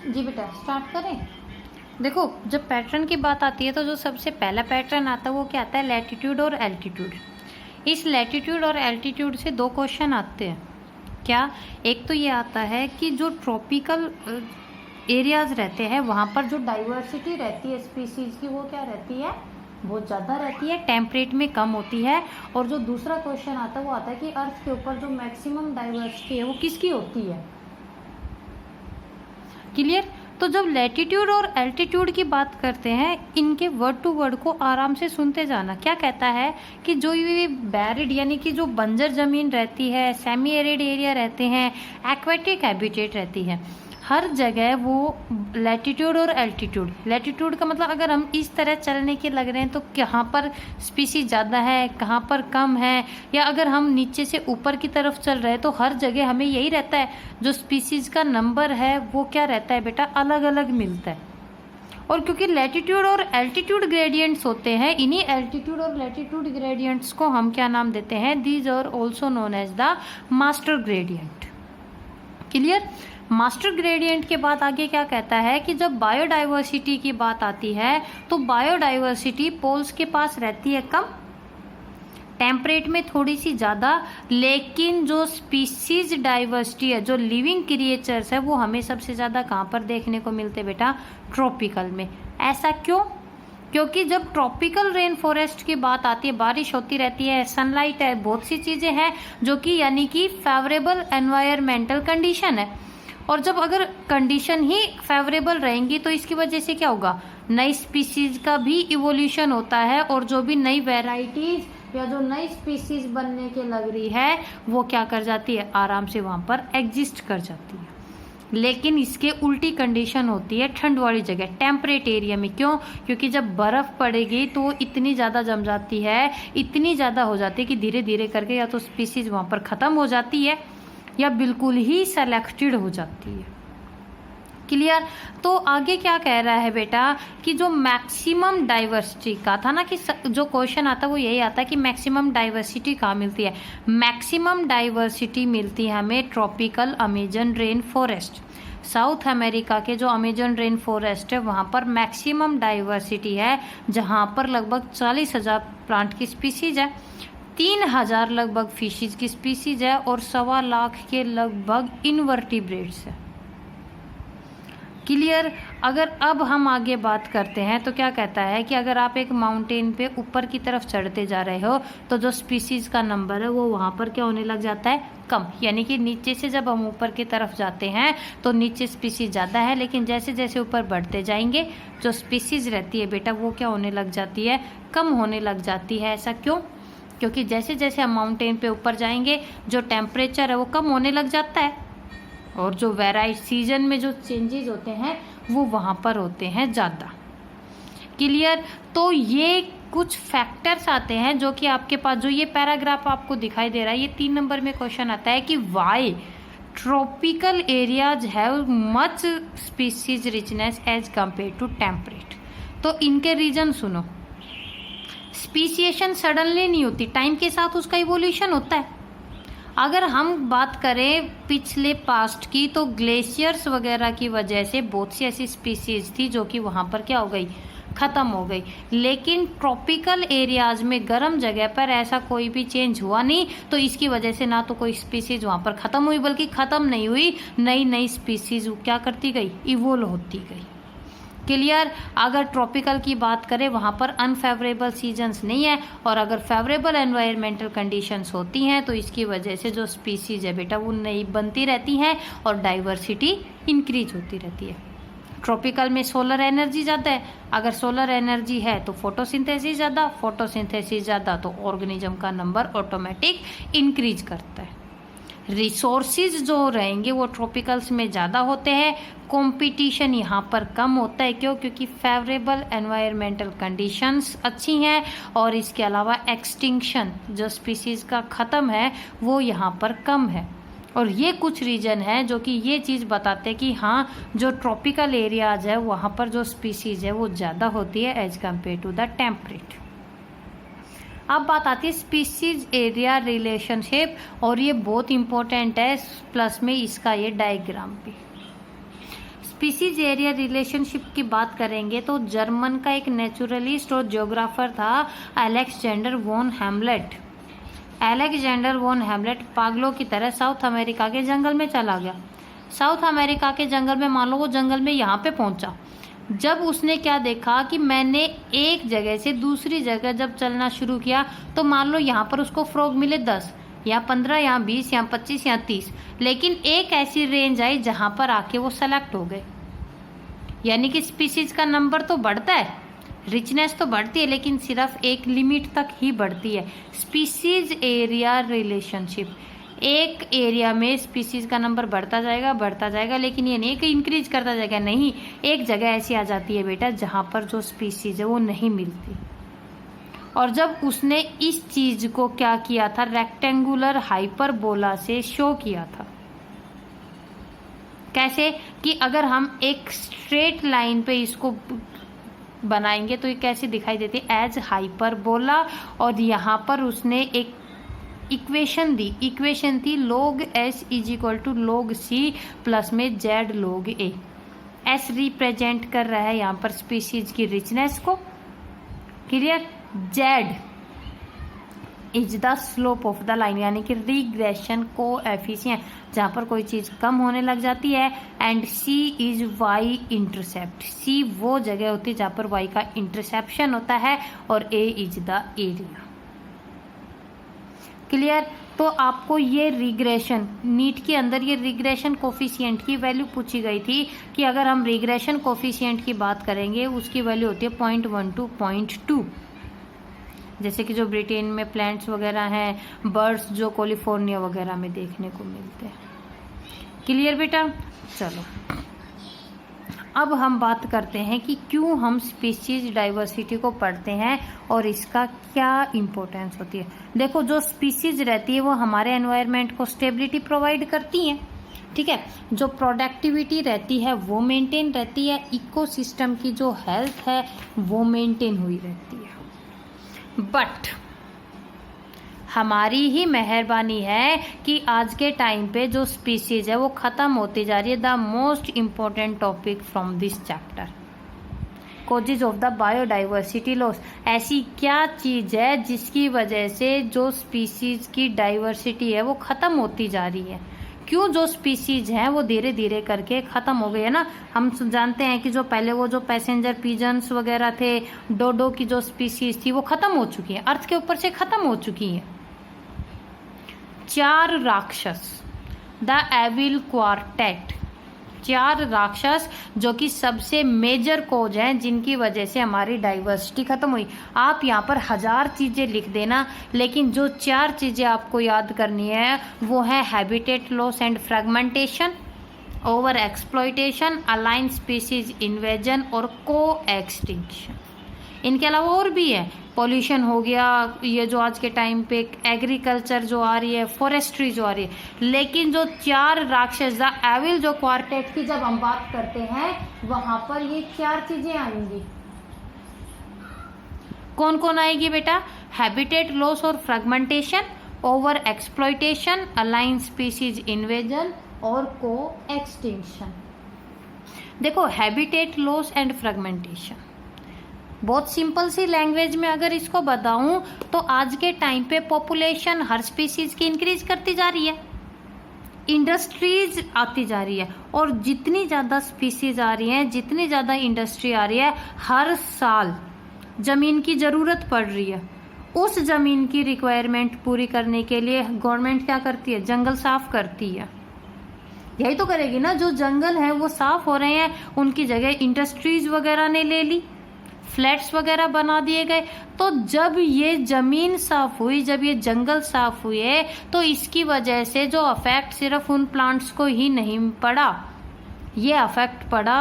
जी बेटा स्टार्ट करें। देखो जब पैटर्न की बात आती है तो जो सबसे पहला पैटर्न आता है वो क्या आता है, लैटिट्यूड और एल्टीट्यूड। इस लैटिट्यूड और एल्टीट्यूड से दो क्वेश्चन आते हैं। क्या, एक तो ये आता है कि जो ट्रॉपिकल एरियाज रहते हैं वहाँ पर जो डाइवर्सिटी रहती है स्पीसीज की वो क्या रहती है, बहुत ज़्यादा रहती है, टेम्परेट में कम होती है। और जो दूसरा क्वेश्चन आता है वो आता है कि अर्थ के ऊपर जो मैक्सिमम डाइवर्सिटी है वो किसकी होती है। क्लियर। तो जब लैटिट्यूड और एल्टीट्यूड की बात करते हैं इनके वर्ड टू वर्ड को आराम से सुनते जाना। क्या कहता है कि जो ये बैरिड यानी कि जो बंजर ज़मीन रहती है, सेमी एरिड एरिया रहते हैं, एक्वेटिक हैबिटेट रहती है, हर जगह वो लैटिट्यूड और एल्टीट्यूड, लैटिट्यूड का मतलब अगर हम इस तरह चलने के लग रहे हैं तो कहाँ पर स्पीसीज ज़्यादा है, कहाँ पर कम है, या अगर हम नीचे से ऊपर की तरफ चल रहे हैं तो हर जगह हमें यही रहता है, जो स्पीसीज का नंबर है वो क्या रहता है बेटा, अलग अलग मिलता है। और क्योंकि लैटिट्यूड और एल्टीट्यूड ग्रेडियंट्स होते हैं, इन्हीं एल्टीट्यूड और लैटिट्यूड ग्रेडियंट्स को हम क्या नाम देते हैं, these are also known as the master gradient. Clear. Master gradient के बाद आगे क्या कहता है कि जब बायोडाइवर्सिटी की बात आती है तो बायोडाइवर्सिटी पोल्स के पास रहती है कम, टेम्परेट में थोड़ी सी ज़्यादा, लेकिन जो स्पीसीज डाइवर्सिटी है, जो लिविंग क्रिएचर्स है, वो हमें सबसे ज़्यादा कहाँ पर देखने को मिलते बेटा, ट्रॉपिकल में। ऐसा क्यों? क्योंकि जब ट्रॉपिकल रेन फॉरेस्ट की बात आती है, बारिश होती रहती है, सनलाइट है, बहुत सी चीज़ें हैं जो कि यानी कि फेवरेबल एनवायरमेंटल कंडीशन है। और जब अगर कंडीशन ही फेवरेबल रहेंगी तो इसकी वजह से क्या होगा, नई स्पीसीज का भी इवोल्यूशन होता है, और जो भी नई वेराइटीज या जो नई स्पीसीज बनने के लग रही है वो क्या कर जाती है, आराम से वहाँ पर एग्जिस्ट कर जाती है। लेकिन इसके उल्टी कंडीशन होती है ठंड वाली जगह, टेम्परेट एरिया में। क्यों? क्योंकि जब बर्फ़ पड़ेगी तो वो इतनी ज़्यादा जम जाती है, इतनी ज़्यादा हो जाती है कि धीरे धीरे करके या तो स्पीसीज वहाँ पर ख़त्म हो जाती है या बिल्कुल ही सेलेक्टेड हो जाती है। क्लियर। तो आगे क्या कह रहा है बेटा कि जो मैक्सिमम डाइवर्सिटी का था ना, कि जो क्वेश्चन आता है वो यही आता है कि मैक्सिमम डाइवर्सिटी कहाँ मिलती है। मैक्सिमम डाइवर्सिटी मिलती है हमें tropical Amazon rain forest, south America के जो अमेजन रेन फॉरेस्ट है वहाँ पर मैक्सिमम डाइवर्सिटी है, जहाँ पर लगभग 40,000 प्लांट की स्पीसीज है, 3,000 लगभग फिशेज की स्पीसीज है, और 1.25 लाख के लगभग इनवर्टिब्रेट्स है। क्लियर। अगर अब हम आगे बात करते हैं तो क्या कहता है कि अगर आप एक माउंटेन पे ऊपर की तरफ चढ़ते जा रहे हो तो जो स्पीसीज का नंबर है वो वहाँ पर क्या होने लग जाता है, कम। यानी कि नीचे से जब हम ऊपर की तरफ जाते हैं तो नीचे स्पीसीज ज़्यादा है, लेकिन जैसे जैसे ऊपर बढ़ते जाएंगे जो स्पीसीज रहती है बेटा वो क्या होने लग जाती है, कम होने लग जाती है। ऐसा क्यों? क्योंकि जैसे जैसे हम माउंटेन पे ऊपर जाएंगे जो टेम्परेचर है वो कम होने लग जाता है, और जो वेराइटी सीजन में जो चेंजेस होते हैं वो वहाँ पर होते हैं ज़्यादा। क्लियर। तो ये कुछ फैक्टर्स आते हैं जो कि आपके पास जो ये पैराग्राफ आपको दिखाई दे रहा है, ये 3 नंबर में क्वेश्चन आता है कि why tropical areas have much species richness as compare to temperate. तो इनके रीजन सुनो। स्पीसिएशन सडनली नहीं होती, टाइम के साथ उसका इवोल्यूशन होता है। अगर हम बात करें पिछले पास्ट की तो ग्लेशियर्स वगैरह की वजह से बहुत सी ऐसी स्पीसीज थी जो कि वहाँ पर क्या हो गई, ख़त्म हो गई। लेकिन ट्रॉपिकल एरियाज में गर्म जगह पर ऐसा कोई भी चेंज हुआ नहीं, तो इसकी वजह से ना तो कोई स्पीसीज वहाँ पर ख़त्म हुई, बल्कि ख़त्म नहीं हुई, नई नई स्पीसीज क्या करती गई, इवोल्व होती गई। क्लियर। अगर ट्रॉपिकल की बात करें वहाँ पर अनफेवरेबल सीजन्स नहीं है, और अगर फेवरेबल एनवायरमेंटल कंडीशंस होती हैं तो इसकी वजह से जो स्पीसीज है बेटा वो नई बनती रहती हैं और डाइवर्सिटी इंक्रीज होती रहती है। ट्रॉपिकल में सोलर एनर्जी ज़्यादा है, अगर सोलर एनर्जी है तो फोटोसिंथेसिस ज़्यादा, फोटोसिंथेसिस ज़्यादा तो ऑर्गेनिज्म का नंबर ऑटोमेटिक इंक्रीज करता है। रिसोर्सेज जो रहेंगे वो ट्रॉपिकल्स में ज़्यादा होते हैं, कंपटीशन यहाँ पर कम होता है। क्यों? क्योंकि फेवरेबल एनवायरमेंटल कंडीशंस अच्छी हैं, और इसके अलावा एक्सटिंक्शन जो स्पीसीज़ का ख़त्म है वो यहाँ पर कम है। और ये कुछ रीजन है जो कि ये चीज़ बताते हैं कि हाँ जो ट्रॉपिकल एरियाज है वहाँ पर जो स्पीसीज़ है वो ज़्यादा होती है as compare to the temperate. अब बात आती है स्पीसीज एरिया रिलेशनशिप, और ये बहुत इंपॉर्टेंट है, प्लस में इसका ये डायग्राम भी। स्पीसीज एरिया रिलेशनशिप की बात करेंगे तो जर्मन का एक नेचुरलिस्ट और ज्योग्राफर था Alexander von Humboldt. Alexander von Humboldt पागलों की तरह साउथ अमेरिका के जंगल में चला गया। साउथ अमेरिका के जंगल में, मान लो वो जंगल में यहाँ पे पहुंचा, जब उसने क्या देखा कि मैंने एक जगह से दूसरी जगह जब चलना शुरू किया तो मान लो यहाँ पर उसको फ्रॉग मिले 10, यहाँ 15, यहाँ 20, यहाँ 25, यहाँ 30, लेकिन एक ऐसी रेंज आई जहाँ पर आके वो सेलेक्ट हो गए। यानी कि स्पीसीज का नंबर तो बढ़ता है, रिचनेस तो बढ़ती है, लेकिन सिर्फ एक लिमिट तक ही बढ़ती है। स्पीसीज एरिया रिलेशनशिप, एक एरिया में स्पीसीज का नंबर बढ़ता जाएगा, लेकिन ये नहीं कि इंक्रीज करता जाएगा, नहीं, एक जगह ऐसी आ जाती है बेटा जहाँ पर जो स्पीसीज है वो नहीं मिलती। और जब उसने इस चीज को क्या किया था, रेक्टेंगुलर हाइपरबोला से शो किया था। कैसे कि अगर हम एक स्ट्रेट लाइन पे इसको बनाएंगे तो ये कैसे दिखाई देती है, एज हाइपरबोला। और यहाँ पर उसने एक इक्वेशन दी, इक्वेशन थी log s = log c plus में z log a। s represent कर रहा है यहाँ पर स्पीसीज की रिचनेस को, clear. z is the slope of the line, यानी कि रिग्रेशन कोएफिशिएंट, जहाँ पर कोई चीज कम होने लग जाती है। And c is y intercept, c वो जगह होती है जहाँ पर y का इंटरसेप्शन होता है, और a is the area, clear. तो आपको ये रिग्रेशन, नीट के अंदर ये रिग्रेशन कोफिशिएंट की वैल्यू पूछी गई थी कि अगर हम रिग्रेशन कोफिशिएंट की बात करेंगे उसकी वैल्यू होती है 0.1 to 0.2। जैसे कि जो ब्रिटेन में प्लांट्स वगैरह हैं, बर्ड्स जो कैलिफोर्निया वगैरह में देखने को मिलते हैं, क्लियर बेटा। चलो अब हम बात करते हैं कि क्यों हम स्पीसीज डाइवर्सिटी को पढ़ते हैं और इसका क्या इम्पोर्टेंस होती है। देखो, जो स्पीसीज रहती है वो हमारे एनवायरनमेंट को स्टेबिलिटी प्रोवाइड करती है, ठीक है। जो प्रोडक्टिविटी रहती है वो मेंटेन रहती है, इकोसिस्टम की जो हेल्थ है वो मेंटेन हुई रहती है। बट हमारी ही मेहरबानी है कि आज के टाइम पे जो स्पीसीज है वो खत्म होती जा रही है। The most important topic from this chapter, causes of the biodiversity loss. ऐसी क्या चीज है जिसकी वजह से जो स्पीसीज की डाइवर्सिटी है वो खत्म होती जा रही है? क्यों जो स्पीसीज हैं वो धीरे धीरे करके खत्म हो गई है ना। हम जानते हैं कि जो पहले वो जो पैसेंजर पिजन्स वगैरह थे, डोडो की जो स्पीसीज थी वो खत्म हो चुकी है, अर्थ के ऊपर से खत्म हो चुकी है। 4 राक्षस, द एविल क्वार्टेट, 4 राक्षस जो कि सबसे मेजर कोज हैं जिनकी वजह से हमारी डाइवर्सिटी खत्म हुई। आप यहाँ पर 1000 चीजें लिख देना, लेकिन जो 4 चीजें आपको याद करनी है वो है habitat loss and fragmentation, over exploitation, align species invasion और को एक्सटिंक्शन। इनके अलावा और भी है, पॉल्यूशन हो गया, ये जो आज के टाइम पे एग्रीकल्चर जो आ रही है, फॉरेस्ट्री जो आ रही है। लेकिन जो 4 राक्षस, द एविल जो क्वार्टेट की जब हम बात करते हैं वहां पर ये 4 चीजें आएंगी। कौन कौन आएगी बेटा? हैबिटेट लॉस और fragmentation, over exploitation, align species invasion और को एक्सटिंक्शन। देखो, हैबिटेट लॉस एंड फ्रेगमेंटेशन, बहुत सिंपल सी लैंग्वेज में अगर इसको बताऊं तो आज के टाइम पे पॉपुलेशन हर स्पीसीज की इंक्रीज करती जा रही है, इंडस्ट्रीज आती जा रही है, और जितनी ज्यादा स्पीसीज आ रही हैं, जितनी ज्यादा इंडस्ट्री आ रही है, हर साल जमीन की जरूरत पड़ रही है। उस जमीन की रिक्वायरमेंट पूरी करने के लिए गवर्नमेंट क्या करती है? जंगल साफ करती है। यही तो करेगी ना, जो जंगल है वो साफ हो रहे हैं, उनकी जगह इंडस्ट्रीज वगैरह ने ले ली, फ्लैट्स वगैरह बना दिए गए। तो जब ये जमीन साफ हुई, जब ये जंगल साफ हुए, तो इसकी वजह से जो अफेक्ट सिर्फ उन प्लांट्स को ही नहीं पड़ा, ये अफेक्ट पड़ा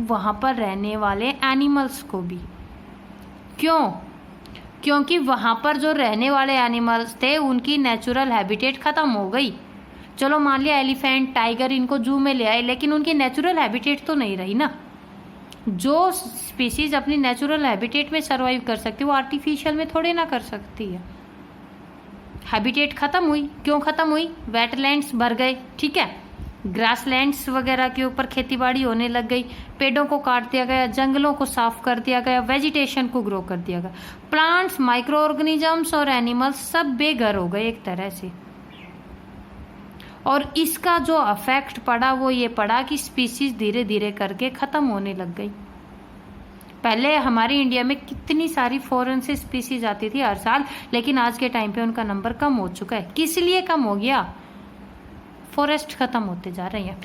वहां पर रहने वाले एनिमल्स को भी। क्यों? क्योंकि वहां पर जो रहने वाले एनिमल्स थे उनकी नेचुरल हैबिटेट खत्म हो गई। चलो मान लिया एलिफेंट, टाइगर इनको जू में ले आए, लेकिन उनकी नेचुरल हैबिटेट तो नहीं रही ना। जो स्पीसीज अपनी नेचुरल हैबिटेट में सरवाइव कर सकती है वो आर्टिफिशियल में थोड़े ना कर सकती है। हैबिटेट खत्म हुई। क्यों खत्म हुई? वेटलैंड्स भर गए, ठीक है, ग्रासलैंड्स वगैरह के ऊपर खेतीबाड़ी होने लग गई, पेड़ों को काट दिया गया, जंगलों को साफ कर दिया गया, वेजिटेशन को ग्रो कर दिया गया, प्लांट्स, माइक्रो ऑर्गेनिजम्स और एनिमल्स सब बेघर हो गए एक तरह से। और इसका जो अफेक्ट पड़ा वो ये पड़ा कि स्पीसीज धीरे धीरे करके खत्म होने लग गई। पहले हमारे इंडिया में कितनी सारी फॉरेन से स्पीसीज आती थी हर साल, लेकिन आज के टाइम पे उनका नंबर कम हो चुका है। किस लिए कम हो गया? फॉरेस्ट खत्म होते जा रहे हैं।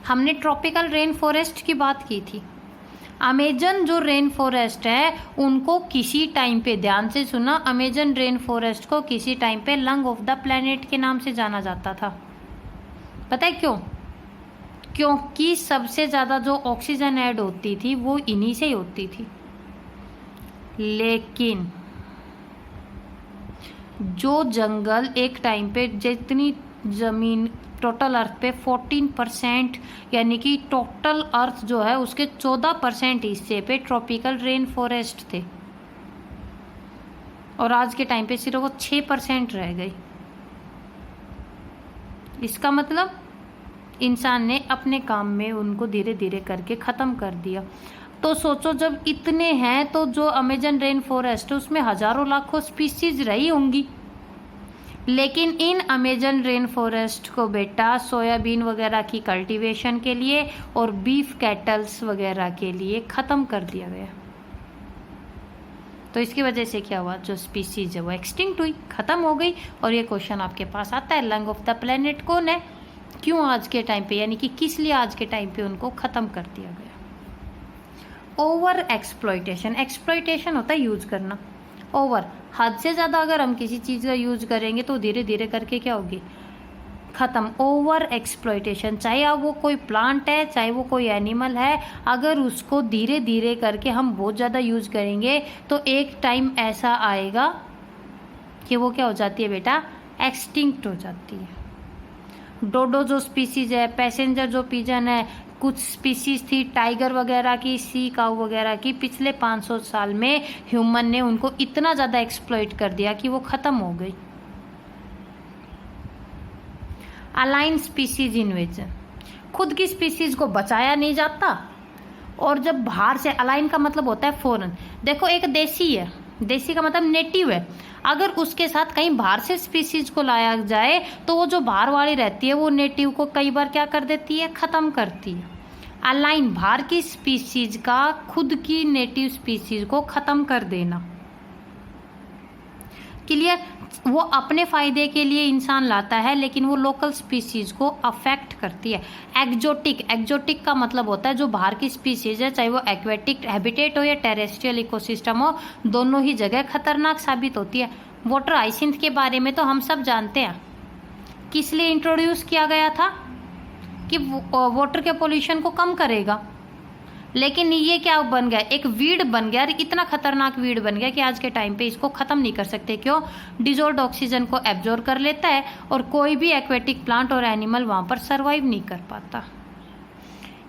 हमने ट्रॉपिकल रेन फॉरेस्ट की बात की थी। अमेजन जो रेन फॉरेस्ट है उनको किसी टाइम पे, ध्यान से सुना, अमेजन रेन फॉरेस्ट को किसी टाइम पे लंग ऑफ द प्लेनेट के नाम से जाना जाता था। पता है क्यों? क्योंकि सबसे ज्यादा जो ऑक्सीजन ऐड होती थी वो इन्हीं से ही होती थी। लेकिन जो जंगल एक टाइम पे, जितनी जमीन टोटल अर्थ पे 14%, यानी कि टोटल अर्थ जो है उसके 14% हिस्से पे ट्रॉपिकल रेन फॉरेस्ट थे, और आज के टाइम पे सिर्फ वो 6% रह गई। इसका मतलब इंसान ने अपने काम में उनको धीरे धीरे करके खत्म कर दिया। तो सोचो, जब इतने हैं तो जो अमेजन रेन फॉरेस्ट है उसमें हजारों लाखों स्पीसीज रही होंगी, लेकिन इन अमेजन रेन फॉरेस्ट को बेटा सोयाबीन वगैरह की कल्टीवेशन के लिए और बीफ कैटल्स वगैरह के लिए ख़त्म कर दिया गया। तो इसकी वजह से क्या हुआ? जो स्पीसीज है वो एक्सटिंक्ट हुई, ख़त्म हो गई। और ये क्वेश्चन आपके पास आता है, लंग ऑफ द प्लेनेट कौन है? क्यों आज के टाइम पे, यानी कि किस लिए आज के टाइम पे उनको ख़त्म कर दिया गया? Over exploitation. एक्सप्लॉयटेशन होता है यूज करना। ओवर, हद से ज़्यादा अगर हम किसी चीज़ का यूज करेंगे तो धीरे धीरे करके क्या होगी? ख़त्म। ओवर एक्सप्लॉयटेशन, चाहे अब वो कोई प्लांट है, चाहे वो कोई एनिमल है, अगर उसको धीरे धीरे करके हम बहुत ज़्यादा यूज करेंगे तो एक टाइम ऐसा आएगा कि वो क्या हो जाती है बेटा? एक्सटिंक्ट हो जाती है। डोडो जो स्पीसीज है, पैसेंजर जो पिजन है, कुछ स्पीसीज थी टाइगर वगैरह की, सी काऊ वगैरह की, पिछले 500 साल में ह्यूमन ने उनको इतना ज़्यादा एक्सप्लॉइट कर दिया कि वो ख़त्म हो गई। अलाइन स्पीसीज इन्वेजन, खुद की स्पीसीज को बचाया नहीं जाता, और जब बाहर से, अलाइन का मतलब होता है फॉरेन। देखो, एक देसी है, देसी का मतलब नेटिव है, अगर उसके साथ कहीं बाहर से स्पीसीज को लाया जाए तो वो जो बाहर वाली रहती है वो नेटिव को कई बार क्या कर देती है? ख़त्म करती है। अलाइन, बाहर की स्पीसीज का खुद की नेटिव स्पीसीज को ख़त्म कर देना। क्लियर? वो अपने फायदे के लिए इंसान लाता है, लेकिन वो लोकल स्पीसीज को अफेक्ट करती है। एक्जोटिक, एक्जोटिक का मतलब होता है जो बाहर की स्पीसीज है, चाहे वो एक्वेटिक हैबिटेट हो या टेरेस्ट्रियल इकोसिस्टम हो, दोनों ही जगह खतरनाक साबित होती है। वाटर हाइसिंथ के बारे में तो हम सब जानते हैं, किस लिए इंट्रोड्यूस किया गया था? कि वाटर के पोल्यूशन को कम करेगा। लेकिन ये क्या बन गया? एक वीड बन गया, और इतना खतरनाक वीड बन गया कि आज के टाइम पे इसको खत्म नहीं कर सकते। क्यों? डिजोल्व्ड ऑक्सीजन को एब्जॉर्ब कर लेता है और कोई भी एक्वेटिक प्लांट और एनिमल वहां पर सरवाइव नहीं कर पाता।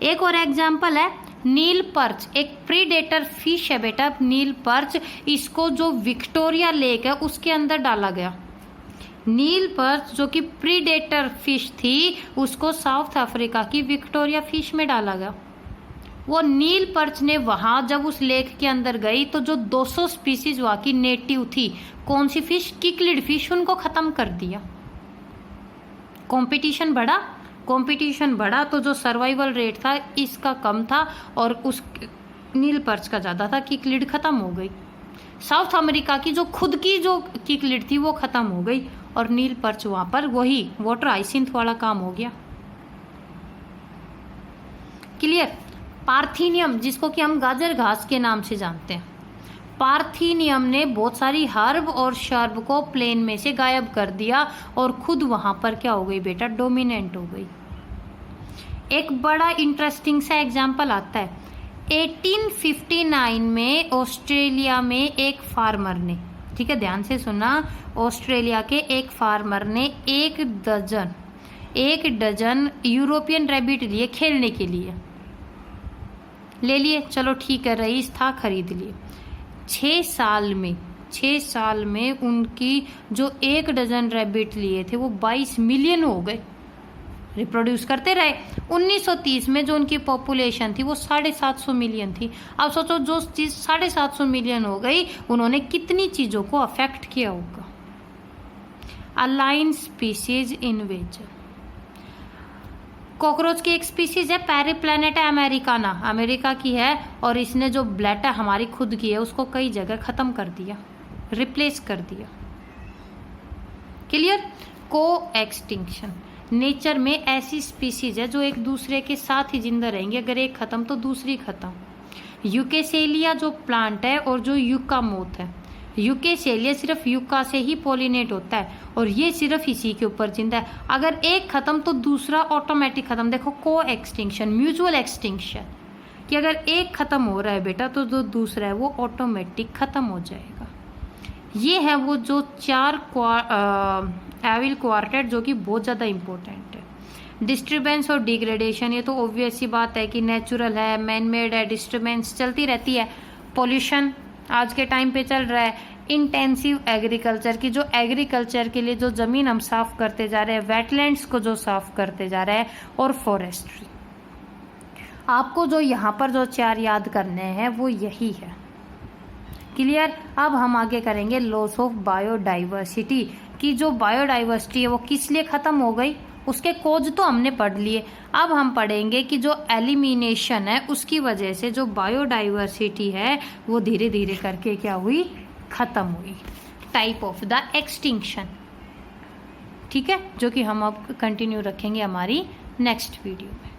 एक और एग्जांपल है नील पर्च, एक प्रीडेटर फिश है बेटा नील पर्च। इसको जो विक्टोरिया लेक है उसके अंदर डाला गया। नील पर्च जो कि प्रीडेटर फिश थी, उसको साउथ अफ्रीका की विक्टोरिया फिश में डाला गया। वो नील पर्च ने वहां जब उस लेक के अंदर गई तो जो 200 स्पीसीज वहां की नेटिव थी, कौन सी फिश? किकलिड फिश, उनको खत्म कर दिया। कंपटीशन बढ़ा, कंपटीशन बढ़ा तो जो सर्वाइवल रेट था इसका कम था और उस नील पर्च का ज़्यादा था। किकलिड खत्म हो गई। साउथ अमेरिका की जो खुद की जो किकलिड थी वो खत्म हो गई और नील पर्च वहां पर वही वाटर हाइसिंथ वाला काम हो गया। क्लियर? पार्थिनियम, जिसको कि हम गाजर घास के नाम से जानते हैं, पार्थिनियम ने बहुत सारी हर्ब और शर्ब को प्लेन में से गायब कर दिया और खुद वहां पर क्या हो गई बेटा? डोमिनेंट हो गई। एक बड़ा इंटरेस्टिंग सा एग्जाम्पल आता है 1859 में ऑस्ट्रेलिया में एक फार्मर ने, ठीक है ध्यान से सुना, ऑस्ट्रेलिया के एक फार्मर ने एक डजन यूरोपियन रैबिट लिए खेलने के लिए, ले लिए, चलो ठीक है, रईस था, खरीद लिए। 6 साल में उनकी जो 1 डजन रैबिट लिए थे वो 22 मिलियन हो गए। रिप्रोड्यूस करते रहे। 1930 में जो उनकी पॉपुलेशन थी वो 750 मिलियन थी। अब सोचो जो चीज़ 750 मिलियन हो गई, उन्होंने कितनी चीज़ों को अफेक्ट किया होगा। अलाइन स्पीसीज इन्वेजन, कॉकरोच की एक स्पीसीज है पेरिप्लैनेटा अमेरिकाना, अमेरिका की है, और इसने जो ब्लैटा हमारी खुद की है उसको कई जगह खत्म कर दिया, रिप्लेस कर दिया। क्लियर। को एक्सटिंक्शन, नेचर में ऐसी स्पीसीज है जो एक दूसरे के साथ ही जिंदा रहेंगी, अगर एक खत्म तो दूसरी खत्म। यूकेसेलिया जो प्लांट है और जो युक्का मोथ है, यूकेसेलिया सिर्फ युक्का से ही पॉलिनेट होता है और ये सिर्फ इसी के ऊपर जिंदा है। अगर एक खत्म तो दूसरा ऑटोमेटिक खत्म। देखो को एक्सटिंक्शन, म्यूचुअल एक्सटिंक्शन, कि अगर एक खत्म हो रहा है बेटा तो जो दूसरा है वो ऑटोमेटिक खत्म हो जाएगा। ये है वो जो 4 एविल क्वार्टेट जो कि बहुत ज़्यादा इम्पोर्टेंट है। डिस्टर्बेंस और डिग्रेडेशन, ये तो ऑब्वियस सी बात है कि नेचुरल है, मैन मेड है, डिस्टर्बेंस चलती रहती है। पॉल्यूशन आज के टाइम पे चल रहा है। इंटेंसिव एग्रीकल्चर, की जो एग्रीकल्चर के लिए जो ज़मीन हम साफ करते जा रहे हैं, वेटलैंड्स को जो साफ करते जा रहे हैं, और फॉरेस्ट्री। आपको जो यहाँ पर जो 4 याद करने हैं वो यही है। क्लियर। अब हम आगे करेंगे लॉस ऑफ बायोडाइवर्सिटी, की जो बायोडाइवर्सिटी है वो किस लिए ख़त्म हो गई, उसके कोज तो हमने पढ़ लिए। अब हम पढ़ेंगे कि जो एलिमिनेशन है उसकी वजह से जो बायोडाइवर्सिटी है वो धीरे धीरे करके क्या हुई, ख़त्म हुई। टाइप ऑफ द एक्सटिंक्शन, ठीक है, जो कि हम अब कंटिन्यू रखेंगे हमारी नेक्स्ट वीडियो में।